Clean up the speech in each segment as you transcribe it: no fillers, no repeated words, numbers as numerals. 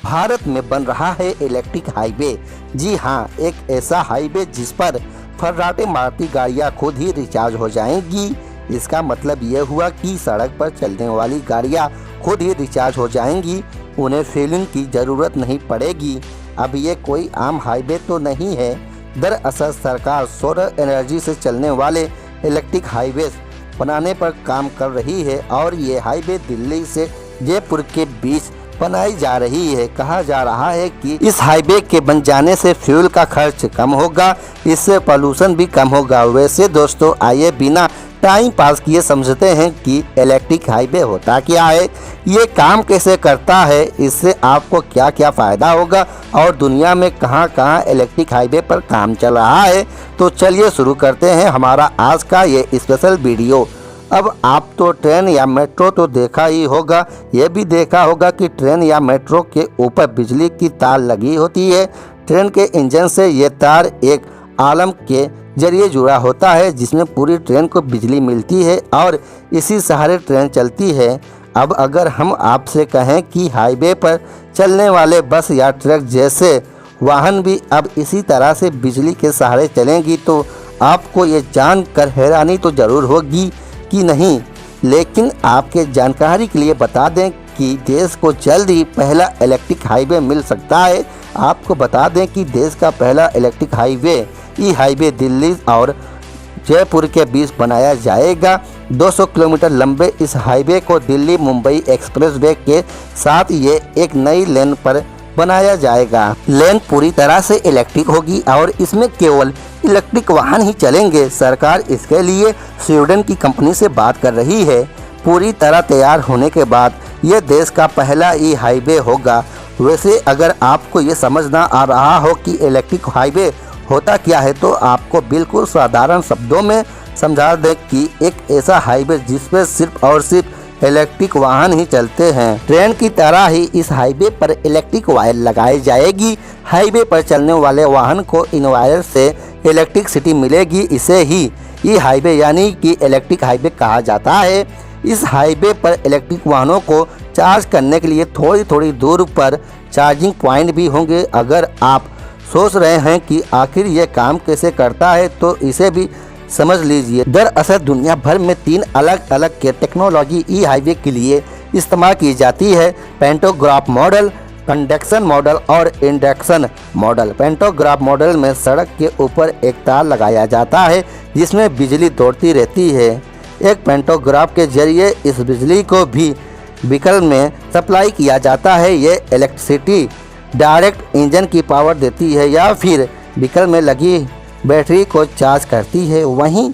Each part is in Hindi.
भारत में बन रहा है इलेक्ट्रिक हाईवे। जी हाँ, एक ऐसा हाईवे जिस पर फर्राटे मारती गाड़ियाँ खुद ही रिचार्ज हो जाएंगी। इसका मतलब यह हुआ कि सड़क पर चलने वाली गाड़ियाँ खुद ही रिचार्ज हो जाएंगी, उन्हें फ्यूलिंग की ज़रूरत नहीं पड़ेगी। अब ये कोई आम हाईवे तो नहीं है। दरअसल सरकार सोलर एनर्जी से चलने वाले इलेक्ट्रिक हाईवे बनाने पर काम कर रही है और ये हाईवे दिल्ली से जयपुर के बीच बनाई जा रही है। कहा जा रहा है कि इस हाईवे के बन जाने से फ्यूल का खर्च कम होगा, इससे पोल्यूशन भी कम होगा। वैसे दोस्तों, आइए बिना टाइम पास किए समझते हैं कि इलेक्ट्रिक हाईवे होता क्या है, ये काम कैसे करता है, इससे आपको क्या क्या फ़ायदा होगा और दुनिया में कहां कहां इलेक्ट्रिक हाईवे पर काम चल रहा है। तो चलिए शुरू करते हैं हमारा आज का ये स्पेशल वीडियो। अब आप तो ट्रेन या मेट्रो तो देखा ही होगा, ये भी देखा होगा कि ट्रेन या मेट्रो के ऊपर बिजली की तार लगी होती है। ट्रेन के इंजन से ये तार एक आलम के जरिए जुड़ा होता है जिसमें पूरी ट्रेन को बिजली मिलती है और इसी सहारे ट्रेन चलती है। अब अगर हम आपसे कहें कि हाईवे पर चलने वाले बस या ट्रक जैसे वाहन भी अब इसी तरह से बिजली के सहारे चलेंगी तो आपको ये जानकर हैरानी तो ज़रूर होगी कि नहीं। लेकिन आपके जानकारी के लिए बता दें कि देश को जल्द ही पहला इलेक्ट्रिक हाईवे मिल सकता है। आपको बता दें कि देश का पहला इलेक्ट्रिक हाईवे ई हाईवे दिल्ली और जयपुर के बीच बनाया जाएगा। 200 किलोमीटर लंबे इस हाईवे को दिल्ली मुंबई एक्सप्रेसवे के साथ ये एक नई लेन पर बनाया जाएगा। लेन पूरी तरह से इलेक्ट्रिक होगी और इसमें केवल इलेक्ट्रिक वाहन ही चलेंगे। सरकार इसके लिए स्वीडन की कंपनी से बात कर रही है। पूरी तरह तैयार होने के बाद यह देश का पहला ई हाईवे होगा। वैसे अगर आपको ये समझ ना आ रहा हो कि इलेक्ट्रिक हाईवे होता क्या है तो आपको बिल्कुल साधारण शब्दों में समझा दें कि एक ऐसा हाईवे जिस पर सिर्फ और सिर्फ इलेक्ट्रिक वाहन ही चलते हैं। ट्रेन की तरह ही इस हाईवे पर इलेक्ट्रिक वायर लगाई जाएगी। हाईवे पर चलने वाले वाहन को इन वायर से इलेक्ट्रिसिटी मिलेगी। इसे ही ई हाईवे यानी कि इलेक्ट्रिक हाईवे कहा जाता है। इस हाईवे पर इलेक्ट्रिक वाहनों को चार्ज करने के लिए थोड़ी थोड़ी दूर पर चार्जिंग पॉइंट भी होंगे। अगर आप सोच रहे हैं कि आखिर ये काम कैसे करता है तो इसे भी समझ लीजिए। दरअसल दुनिया भर में 3 अलग अलग के टेक्नोलॉजी ई हाईवे के लिए इस्तेमाल की जाती है। पेंटोग्राफ मॉडल, कंडक्शन मॉडल और इंडक्शन मॉडल। पेंटोग्राफ मॉडल में सड़क के ऊपर एक तार लगाया जाता है जिसमें बिजली दौड़ती रहती है। एक पेंटोग्राफ के जरिए इस बिजली को भी व्हीकल में सप्लाई किया जाता है। ये इलेक्ट्रिसिटी डायरेक्ट इंजन की पावर देती है या फिर व्हीकल में लगी बैटरी को चार्ज करती है। वहीं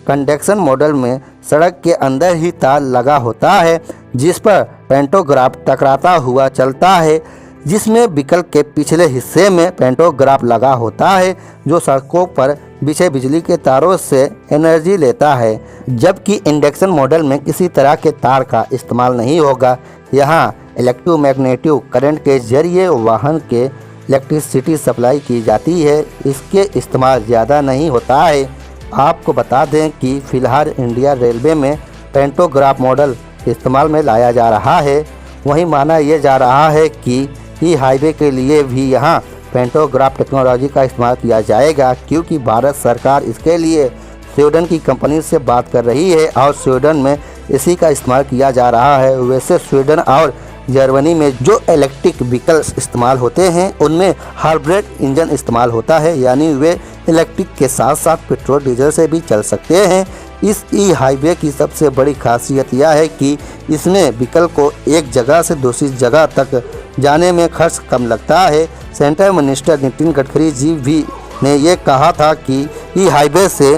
कंडक्शन मॉडल में सड़क के अंदर ही तार लगा होता है जिस पर पेंटोग्राफ टकराता हुआ चलता है, जिसमें व्हीकल के पिछले हिस्से में पेंटोग्राफ लगा होता है जो सड़कों पर बिछे बिजली के तारों से एनर्जी लेता है। जबकि इंडक्शन मॉडल में किसी तरह के तार का इस्तेमाल नहीं होगा। यहाँ इलेक्ट्रोमैग्नेटिक करंट के जरिए वाहन के इलेक्ट्रिसिटी सप्लाई की जाती है। इसके इस्तेमाल ज़्यादा नहीं होता है। आपको बता दें कि फ़िलहाल इंडिया रेलवे में पेंटोग्राफ मॉडल इस्तेमाल में लाया जा रहा है। वहीं माना यह जा रहा है कि ई हाईवे के लिए भी यहाँ पेंटोग्राफ टेक्नोलॉजी का इस्तेमाल किया जाएगा, क्योंकि भारत सरकार इसके लिए स्वीडन की कंपनी से बात कर रही है और स्वीडन में इसी का इस्तेमाल किया जा रहा है। वैसे स्वीडन और जर्मनी में जो इलेक्ट्रिक व्हीकल्स इस्तेमाल होते हैं उनमें हाइब्रिड इंजन इस्तेमाल होता है, यानी वे इलेक्ट्रिक के साथ साथ पेट्रोल डीजल से भी चल सकते हैं। इस ई हाईवे की सबसे बड़ी खासियत यह है कि इसमें व्हीकल को एक जगह से दूसरी जगह तक जाने में खर्च कम लगता है। सेंट्रल मिनिस्टर नितिन गडकरी जी भी ने यह कहा था कि ई हाईवे से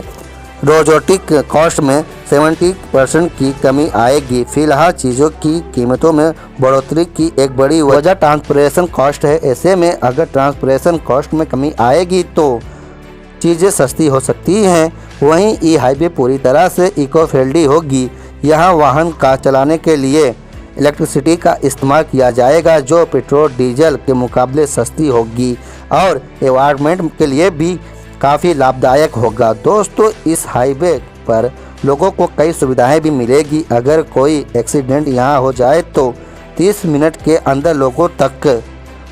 रोबोटिक कॉस्ट में 70% की कमी आएगी। फिलहाल चीज़ों की कीमतों में बढ़ोतरी की एक बड़ी वजह ट्रांसपोर्टेशन कॉस्ट है। ऐसे में अगर ट्रांसपोर्टेशन कॉस्ट में कमी आएगी तो चीज़ें सस्ती हो सकती हैं। वहीं ई हाईवे पूरी तरह से इको फ्रेंडली होगी। यहाँ वाहन का चलाने के लिए इलेक्ट्रिसिटी का इस्तेमाल किया जाएगा जो पेट्रोल डीजल के मुकाबले सस्ती होगी और एनवायरनमेंट के लिए भी काफ़ी लाभदायक होगा। दोस्तों, इस हाईवे पर लोगों को कई सुविधाएं भी मिलेगी। अगर कोई एक्सीडेंट यहाँ हो जाए तो 30 मिनट के अंदर लोगों तक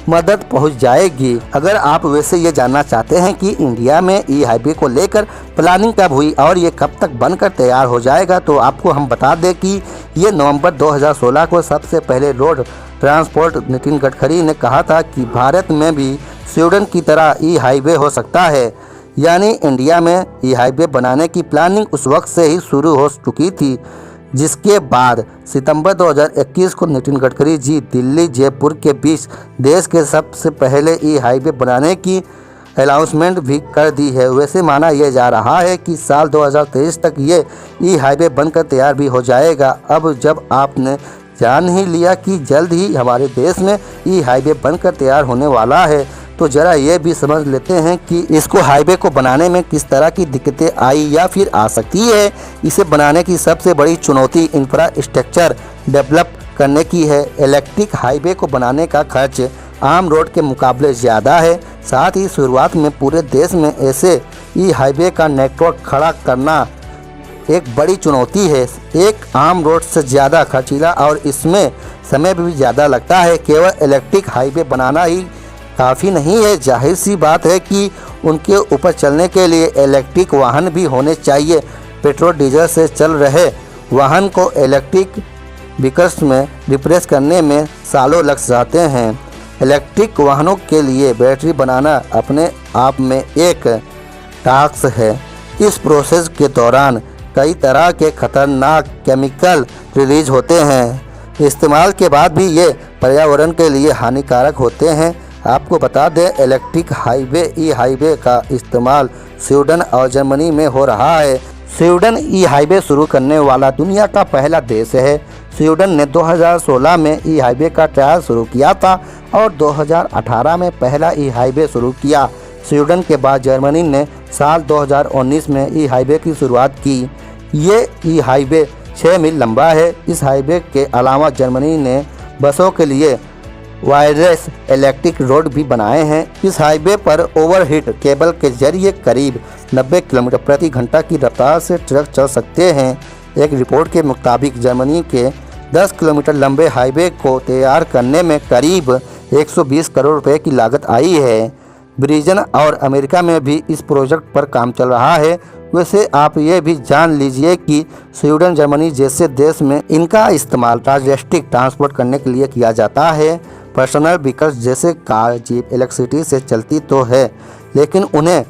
मदद पहुंच जाएगी। अगर आप वैसे ये जानना चाहते हैं कि इंडिया में ई हाईवे को लेकर प्लानिंग कब हुई और ये कब तक बनकर तैयार हो जाएगा, तो आपको हम बता दें कि ये नवंबर 2016 को सबसे पहले रोड ट्रांसपोर्ट नितिन गडकरी ने कहा था कि भारत में भी स्वीडन की तरह ई हाईवे हो सकता है। यानी इंडिया में ई हाईवे बनाने की प्लानिंग उस वक्त से ही शुरू हो चुकी थी, जिसके बाद सितंबर 2021 को नितिन गडकरी जी दिल्ली जयपुर के बीच देश के सबसे पहले ई हाईवे बनाने की अनाउंसमेंट भी कर दी है। वैसे माना यह जा रहा है कि साल 2023 तक ये ई हाईवे बनकर तैयार भी हो जाएगा। अब जब आपने जान ही लिया कि जल्द ही हमारे देश में ई हाईवे बनकर तैयार होने वाला है, तो ज़रा ये भी समझ लेते हैं कि इसको हाईवे को बनाने में किस तरह की दिक्कतें आई या फिर आ सकती है। इसे बनाने की सबसे बड़ी चुनौती इंफ्रास्ट्रक्चर डेवलप करने की है। इलेक्ट्रिक हाईवे को बनाने का खर्च आम रोड के मुकाबले ज़्यादा है। साथ ही शुरुआत में पूरे देश में ऐसे ई हाईवे का नेटवर्क खड़ा करना एक बड़ी चुनौती है। एक आम रोड से ज़्यादा खर्चीला और इसमें समय भी ज़्यादा लगता है। केवल इलेक्ट्रिक हाईवे बनाना ही काफ़ी नहीं है। जाहिर सी बात है कि उनके ऊपर चलने के लिए इलेक्ट्रिक वाहन भी होने चाहिए। पेट्रोल डीजल से चल रहे वाहन को इलेक्ट्रिक व्हीकल्स में रिप्लेस करने में सालों लग जाते हैं। इलेक्ट्रिक वाहनों के लिए बैटरी बनाना अपने आप में एक टास्क है। इस प्रोसेस के दौरान कई तरह के खतरनाक केमिकल रिलीज होते हैं। इस्तेमाल के बाद भी ये पर्यावरण के लिए हानिकारक होते हैं। आपको बता दें, इलेक्ट्रिक हाईवे ई हाईवे का इस्तेमाल स्वीडन और जर्मनी में हो रहा है। स्वीडन ई हाईवे शुरू करने वाला दुनिया का पहला देश है। स्वीडन ने 2016 में ई हाईवे का ट्रायल शुरू किया था और 2018 में पहला ई हाईवे शुरू किया। स्वीडन के बाद जर्मनी ने साल 2019 में ई हाईवे की शुरुआत की। ये ई हाईवे 6 मील लंबा है। इस हाईवे के अलावा जर्मनी ने बसों के लिए वायरलेस इलेक्ट्रिक रोड भी बनाए हैं। इस हाईवे पर ओवरहेड केबल के जरिए करीब 90 किलोमीटर प्रति घंटा की रफ्तार से ट्रक चल सकते हैं। एक रिपोर्ट के मुताबिक जर्मनी के 10 किलोमीटर लंबे हाईवे को तैयार करने में करीब 120 करोड़ रुपए की लागत आई है। ब्रिटेन और अमेरिका में भी इस प्रोजेक्ट पर काम चल रहा है। वैसे आप ये भी जान लीजिए कि स्वीडन जर्मनी जैसे देश में इनका इस्तेमाल लॉजिस्टिक ट्रांसपोर्ट करने के लिए किया जाता है। पर्सनल व्हीकल्स जैसे कार जीप इलेक्ट्रिसिटी से चलती तो है, लेकिन उन्हें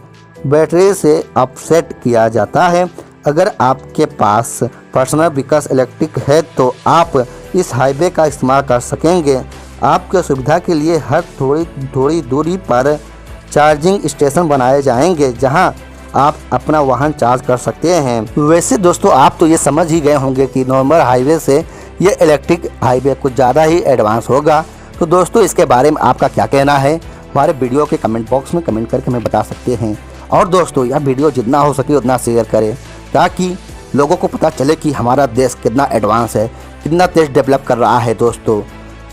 बैटरी से ऑफसेट किया जाता है। अगर आपके पास पर्सनल व्हीकल्स इलेक्ट्रिक है तो आप इस हाईवे का इस्तेमाल कर सकेंगे। आपके सुविधा के लिए हर थोड़ी दूरी पर चार्जिंग स्टेशन बनाए जाएंगे जहां आप अपना वाहन चार्ज कर सकते हैं। वैसे दोस्तों, आप तो ये समझ ही गए होंगे कि नॉर्मल हाईवे से ये इलेक्ट्रिक हाईवे कुछ ज़्यादा ही एडवांस होगा। तो दोस्तों, इसके बारे में आपका क्या कहना है, हमारे वीडियो के कमेंट बॉक्स में कमेंट करके हमें बता सकते हैं। और दोस्तों, यह वीडियो जितना हो सके उतना शेयर करें ताकि लोगों को पता चले कि हमारा देश कितना एडवांस है, कितना तेज डेवलप कर रहा है। दोस्तों,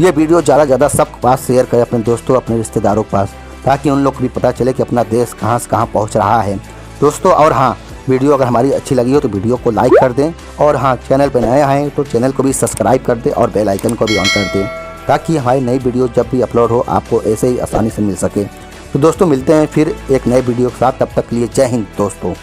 ये वीडियो ज़्यादा से ज़्यादा सबके पास शेयर करें, अपने दोस्तों अपने रिश्तेदारों के पास, ताकि उन लोग को भी पता चले कि अपना देश कहाँ से कहाँ पहुँच रहा है। दोस्तों, और हाँ, वीडियो अगर हमारी अच्छी लगी हो तो वीडियो को लाइक कर दें। और हाँ, चैनल पर नए आए तो चैनल को भी सब्सक्राइब कर दें और बेल आइकन को भी ऑन कर दें ताकि हमारी नई वीडियो जब भी अपलोड हो आपको ऐसे ही आसानी से मिल सके। तो दोस्तों, मिलते हैं फिर एक नए वीडियो के साथ। तब तक के लिए जय हिंद दोस्तों।